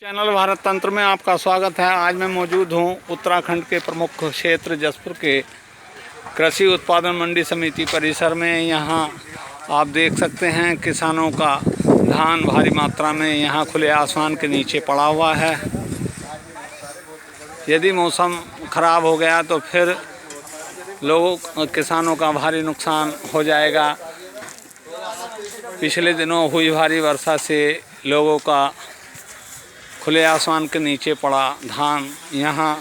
Channel Bharat तंत्र में आपका स्वागत है। आज मैं मौजूद हूं उत्तराखंड के प्रमुख क्षेत्र जसपुर के कृषि उत्पादन मंडी समिति परिसर में। यहां आप देख सकते हैं किसानों का धान भारी मात्रा में यहां खुले आसमान के नीचे पड़ा हुआ है। यदि मौसम ख़राब हो गया तो फिर किसानों का भारी नुकसान हो जाएगा। पिछले दिनों हुई भारी वर्षा से लोगों का खुले आसमान के नीचे पड़ा धान यहाँ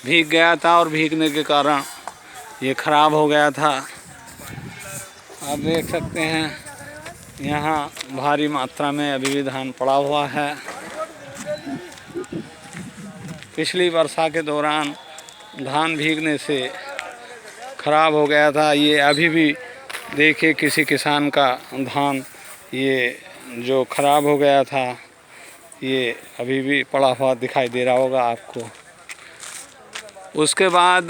भीग गया था और भीगने के कारण ये ख़राब हो गया था। आप देख सकते हैं यहाँ भारी मात्रा में अभी भी धान पड़ा हुआ है। पिछली वर्षा के दौरान धान भीगने से ख़राब हो गया था। ये अभी भी देखिए किसी किसान का धान ये जो ख़राब हो गया था ये अभी भी पड़ा हुआ दिखाई दे रहा होगा आपको। उसके बाद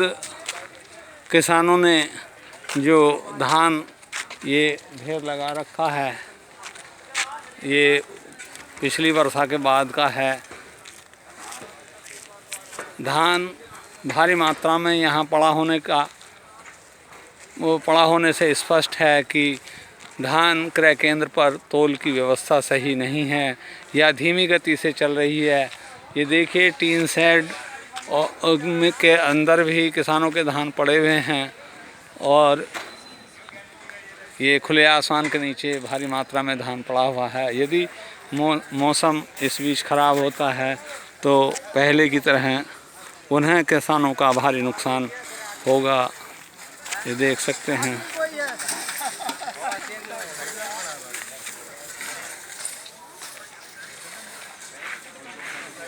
किसानों ने जो धान ये ढेर लगा रखा है ये पिछली वर्षा के बाद का है। धान भारी मात्रा में यहाँ पड़ा होने से स्पष्ट है कि धान क्रय केंद्र पर तौल की व्यवस्था सही नहीं है या धीमी गति से चल रही है। ये देखिए टीन शेड के अंदर भी किसानों के धान पड़े हुए हैं और ये खुले आसमान के नीचे भारी मात्रा में धान पड़ा हुआ है। यदि मौसम इस बीच ख़राब होता है तो पहले की तरह उन्हें किसानों का भारी नुकसान होगा। ये देख सकते हैं।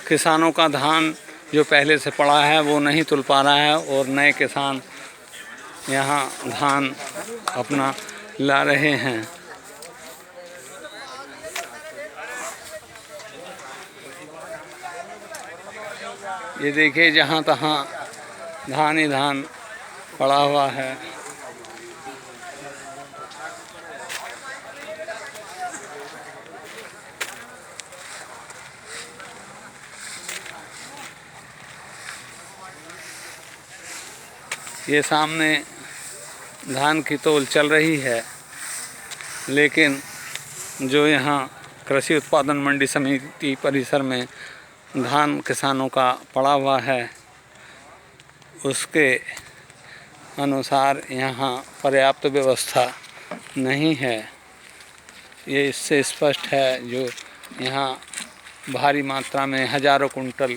किसानों का धान जो पहले से पड़ा है वो नहीं तुल पा रहा है और नए किसान यहाँ धान अपना ला रहे हैं। ये देखिए जहाँ तहाँ धान ही धान पड़ा हुआ है। ये सामने धान की तौल चल रही है, लेकिन जो यहाँ कृषि उत्पादन मंडी समिति परिसर में धान किसानों का पड़ा हुआ है उसके अनुसार यहाँ पर्याप्त व्यवस्था नहीं है। ये इससे स्पष्ट है। जो यहाँ भारी मात्रा में हज़ारों कुंटल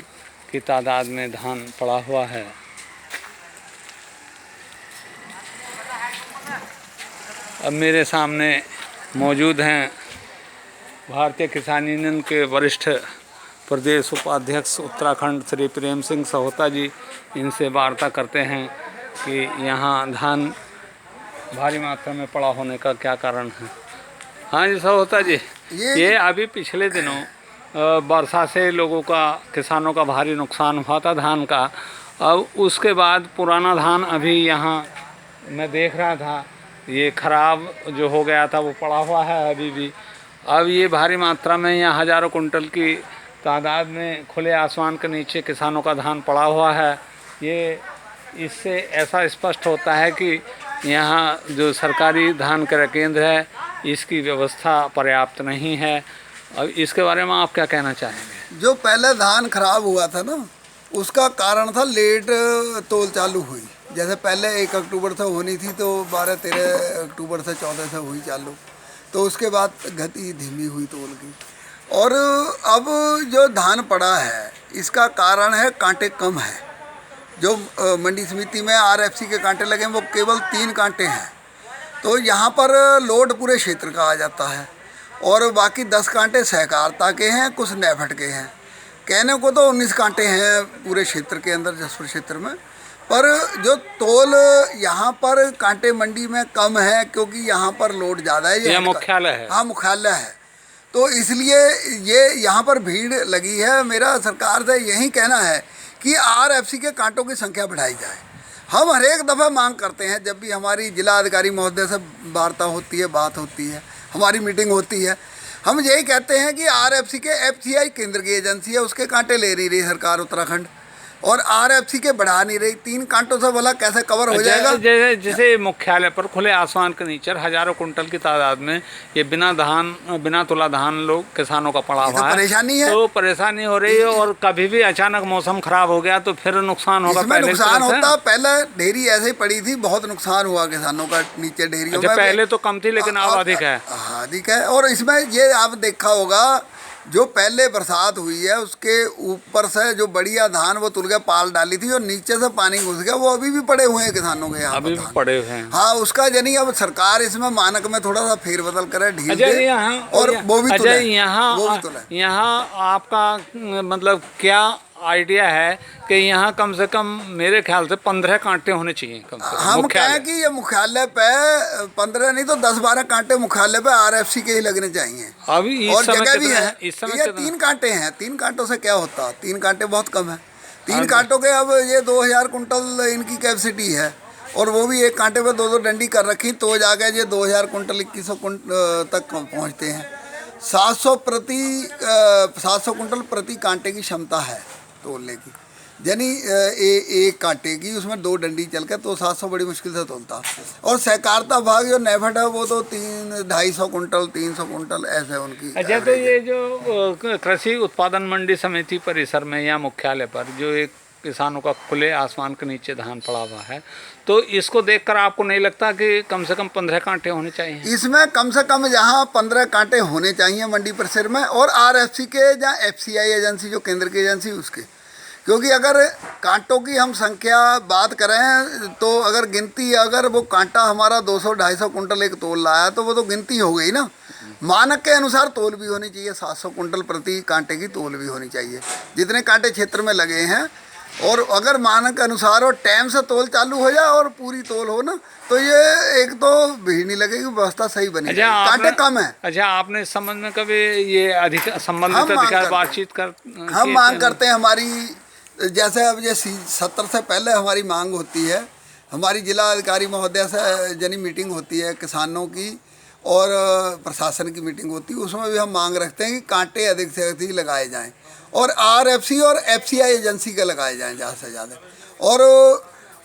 की तादाद में धान पड़ा हुआ है। अब मेरे सामने मौजूद हैं भारतीय किसान यूनियन के वरिष्ठ प्रदेश उपाध्यक्ष उत्तराखंड श्री प्रेम सिंह सहोता जी। इनसे वार्ता करते हैं कि यहाँ धान भारी मात्रा में पड़ा होने का क्या कारण है। हाँ जी सहोता जी, ये अभी पिछले दिनों वर्षा से किसानों का भारी नुकसान हुआ था धान का। अब उसके बाद पुराना धान अभी यहाँ मैं देख रहा था ये ख़राब जो हो गया था वो पड़ा हुआ है अभी भी। अब ये भारी मात्रा में यहाँ हज़ारों कुंटल की तादाद में खुले आसमान के नीचे किसानों का धान पड़ा हुआ है। ये इससे ऐसा स्पष्ट होता है कि यहाँ जो सरकारी धान क्रय केंद्र है इसकी व्यवस्था पर्याप्त नहीं है। अब इसके बारे में आप क्या कहना चाहेंगे? जो पहले धान खराब हुआ था ना उसका कारण था लेट तौल चालू हुई। जैसे पहले 1 अक्टूबर से होनी थी तो 12-13 अक्टूबर से 14 से हुई चालू, तो उसके बाद गति धीमी हुई तौल की। और अब जो धान पड़ा है इसका कारण है कांटे कम है। जो मंडी समिति में आरएफसी के कांटे लगे हैं वो केवल 3 कांटे हैं, तो यहाँ पर लोड पूरे क्षेत्र का आ जाता है और बाकी 10 कांटे सहकारिता के हैं, कुछ नेफेड के हैं। कहने को तो 19 कांटे हैं पूरे क्षेत्र के अंदर जसपुर क्षेत्र में, पर जो तौल यहाँ पर कांटे मंडी में कम है क्योंकि यहाँ पर लोड ज़्यादा है। ये मुख्यालय है। हाँ मुख्यालय है, तो इसलिए ये यहाँ पर भीड़ लगी है। मेरा सरकार से यही कहना है कि आरएफसी के कांटों की संख्या बढ़ाई जाए। हम हर एक दफ़ा मांग करते हैं, जब भी हमारी जिला अधिकारी महोदय से वार्ता होती है, बात होती है, हमारी मीटिंग होती है, हम यही कहते हैं कि आरएफसी के एफसीआई केंद्र की एजेंसी है, उसके कांटे ले नहीं रही सरकार उत्तराखंड, और आरएफसी के बढ़ा नहीं रही। 3 कांटों से भला कैसे कवर हो जाएगा? जैसे मुख्यालय पर खुले आसमान के नीचे हजारों कुंटल की तादाद में ये बिना तुला धान लोग किसानों का पड़ा हुआ है। परेशानी है, तो परेशानी हो रही है, और कभी भी अचानक मौसम खराब हो गया तो फिर नुकसान होगा। पहले नुकसान होता, पहले ढेरी ऐसे ही पड़ी थी, बहुत नुकसान हुआ किसानों का नीचे ढेरियों में। पहले तो कम थी लेकिन अब अधिक है। अधिक है। और इसमें ये आप देखा होगा, जो पहले बरसात हुई है उसके ऊपर से जो बढ़िया धान वो तुल के पाल डाली थी और नीचे से पानी घुस गया, वो अभी भी पड़े हुए हैं किसानों के यहाँ, अभी भी पड़े हुए हैं। हाँ, उसका यानी अब सरकार इसमें मानक में थोड़ा सा फेरबदल करे, ढील दे, और वो भी तुले। यहाँ आपका मतलब क्या आइडिया है कि यहाँ कम से कम मेरे ख्याल से 15 कांटे होने चाहिए कम से कम। हम कहें कि ये मुख्यालय पे 15 नहीं तो 10-12 कांटे मुख्यालय पे आरएफसी के ही लगने चाहिए। अभी और जगह भी है, इस समय 3 कांटे हैं। 3 कांटों से क्या होता? 3 कांटे बहुत कम है। 3 कांटों के अब ये 2000 कुंटल इनकी कैपेसिटी है, और वो भी एक कांटे पे 2-2 डंडी कर रखी, तो जाके ये 2000 कुंटल 2100 कुंटल तक पहुँचते हैं। 700 कुंटल प्रति कांटे की क्षमता है तोलने की, यानी एक कांटे की उसमें 2 डंडी चल के तो 700 बड़ी मुश्किल से तोलता। और सहकारिता भाग जो नेफेड है वो तो 250 कुंटल 300 कुंटल ऐसे उनकी। अच्छा, तो ये जो कृषि उत्पादन मंडी समिति परिसर में या मुख्यालय पर जो एक किसानों का खुले आसमान के नीचे धान पड़ा हुआ है, तो इसको देखकर आपको नहीं लगता कि कम से कम 15 कांटे होने चाहिए? इसमें कम से कम यहाँ 15 कांटे होने चाहिए मंडी परिसर में, और आरएफसी के या एफसीआई एजेंसी जो केंद्र की एजेंसी उसके, क्योंकि अगर कांटों की हम संख्या बात करें तो अगर गिनती, अगर वो कांटा हमारा 200-250 कुंटल एक तोल लाया तो वो तो गिनती हो गई ना। मानक के अनुसार तोल भी होनी चाहिए, 700 कुंटल प्रति कांटे की तोल भी होनी चाहिए जितने कांटे क्षेत्र में लगे हैं। और अगर मानक के अनुसार और टाइम से तोल चालू हो जाए और पूरी तोल हो ना, तो ये एक तो भीड़ नहीं लगेगी, व्यवस्था सही बनेगी। कांटे कम है। अच्छा, आपने इस संबंध में कभी ये संबंधित अधिकारी बातचीत कर हम मांग करते हैं हमारी, जैसे अब ये 70 से पहले हमारी मांग होती है, हमारी जिला अधिकारी महोदय से जनी मीटिंग होती है किसानों की और प्रशासन की मीटिंग होती है, उसमें भी हम मांग रखते हैं कि कांटे अधिक से अधिक लगाए जाएं और आरएफसी और एफसीआई एजेंसी के लगाए जाएं ज़्यादा से ज़्यादा, और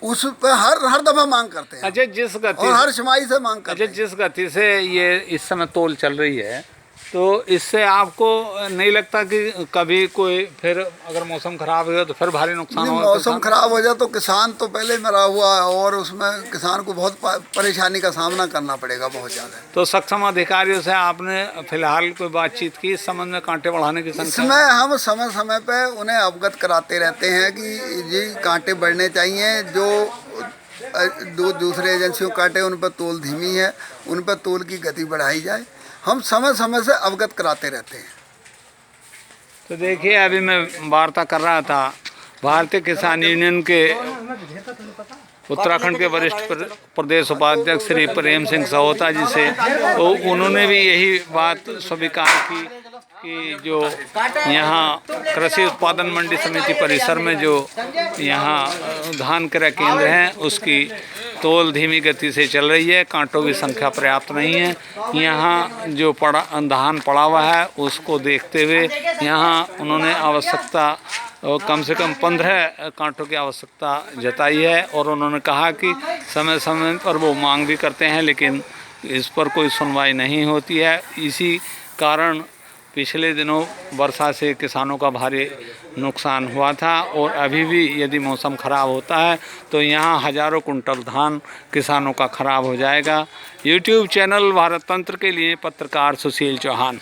उस पर हर दफ़ा मांग करते हैं। अच्छा, जिस गति और हर छमाही से मांग करते हैं। जिस गति से ये इस समय तोल चल रही है, तो इससे आपको नहीं लगता कि कभी कोई फिर अगर मौसम खराब हो तो फिर भारी नुकसान हो? मौसम खराब हो जाए तो किसान तो पहले मरा हुआ है, और उसमें किसान को बहुत परेशानी का सामना करना पड़ेगा बहुत ज़्यादा। तो सक्षम अधिकारियों से आपने फिलहाल कोई बातचीत की इस संबंध में कांटे बढ़ाने की संख्या? इसमें हम समय समय पर उन्हें अवगत कराते रहते हैं कि ये कांटे बढ़ने चाहिए, जो दूसरे एजेंसियों कांटे उन पर तोल धीमी है, उन पर तोल की गति बढ़ाई जाए। हम समय समय से अवगत कराते रहते हैं। तो देखिए, अभी मैं वार्ता कर रहा था भारतीय किसान यूनियन के उत्तराखंड के वरिष्ठ प्रदेश उपाध्यक्ष श्री प्रेम सिंह सहोता जी से, तो उन्होंने भी यही बात स्वीकार की कि जो यहाँ कृषि उत्पादन मंडी समिति परिसर में जो यहाँ धान क्रय केंद्र हैं उसकी तोल धीमी गति से चल रही है, कांटों की संख्या पर्याप्त नहीं है। यहाँ जो धान पड़ा हुआ है उसको देखते हुए यहाँ उन्होंने आवश्यकता कम से कम 15 कांटों की आवश्यकता जताई है, और उन्होंने कहा कि समय समय पर वो मांग भी करते हैं लेकिन इस पर कोई सुनवाई नहीं होती है। इसी कारण पिछले दिनों वर्षा से किसानों का भारी नुकसान हुआ था, और अभी भी यदि मौसम ख़राब होता है तो यहाँ हज़ारों कुंटल धान किसानों का ख़राब हो जाएगा। यूट्यूब चैनल भारत तंत्र के लिए पत्रकार सुशील चौहान।